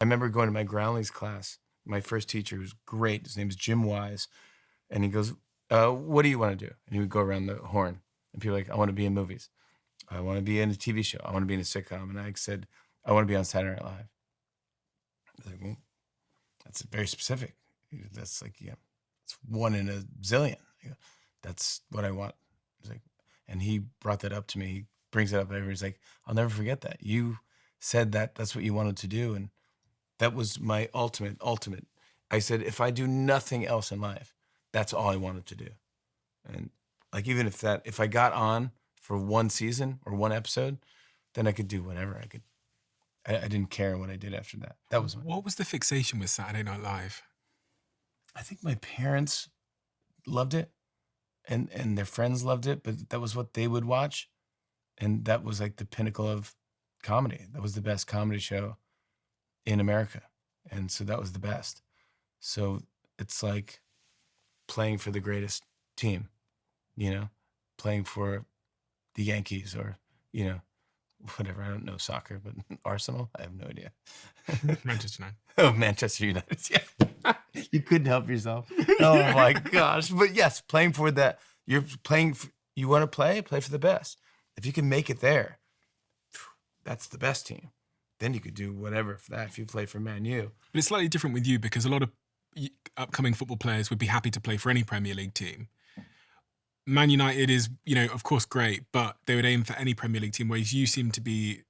I remember going to my Groundlings class. My first teacher was great. His name is Jim Wise. And he goes, what do you want to do? And he would go around the horn. And people were like, I want to be in movies. I want to be in a TV show. I want to be in a sitcom. And I said, I want to be on Saturday Night Live. I was like, well, that's very specific. That's like, yeah, it's one in a zillion. I go, that's what I want. He's like, and he brought that up to me. He brings it up every. He's like, I'll never forget that. You said that that's what you wanted to do, and that was my ultimate. I said, if I do nothing else in life, that's all I wanted to do. And like, even if I got on for one season or one episode, then I could do whatever I could. I didn't care what I did after that. That was What was the fixation with Saturday Night Live? I think my parents loved it and their friends loved it, but that was what they would watch. And that was like the pinnacle of comedy. That was the best comedy show in America. And so that was the best. So it's like playing for the greatest team, you know, playing for the Yankees or, you know, whatever. I don't know soccer, but Arsenal, I have no idea. Manchester United. Oh, Manchester United. Yeah. You couldn't help yourself. Oh my gosh. But yes, playing for that, you're playing, you want to play for the best. If you can make it there, that's the best team. Then you could do whatever for that if you play for Man U. But it's slightly different with you because a lot of upcoming football players would be happy to play for any Premier League team. Man United is, of course, great, but they would aim for any Premier League team, whereas you seem to be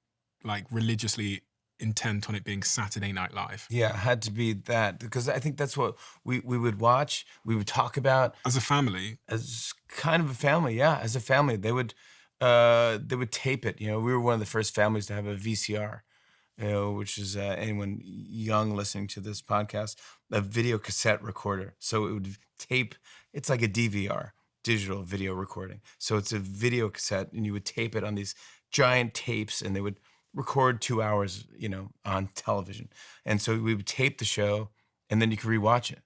like religiously intent on it being Saturday Night Live. Yeah, it had to be that because I think that's what we would watch, we would talk about. As a family? As kind of a family, yeah. As a family, they would tape it. We were one of the first families to have a VCR, which is anyone young listening to this podcast, a video cassette recorder. So it would tape, it's like a DVR, digital video recording. So it's a video cassette and you would tape it on these giant tapes and they would record 2 hours, on television. And so we would tape the show and then you could rewatch it.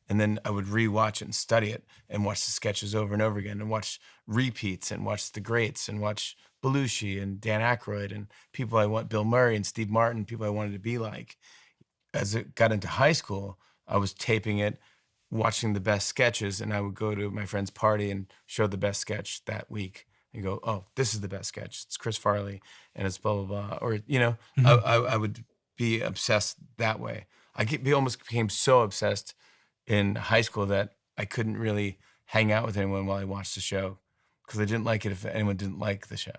And then I would rewatch it and study it and watch the sketches over and over again and watch repeats and watch the greats and watch Belushi and Dan Aykroyd and people I want, Bill Murray and Steve Martin, people I wanted to be like. As it got into high school, I was taping it, watching the best sketches, and I would go to my friend's party and show the best sketch that week. And go, oh, this is the best sketch. It's Chris Farley, and it's blah, blah, blah. Or, I would be obsessed that way. Almost became so obsessed in high school that I couldn't really hang out with anyone while I watched the show because I didn't like it if anyone didn't like the show.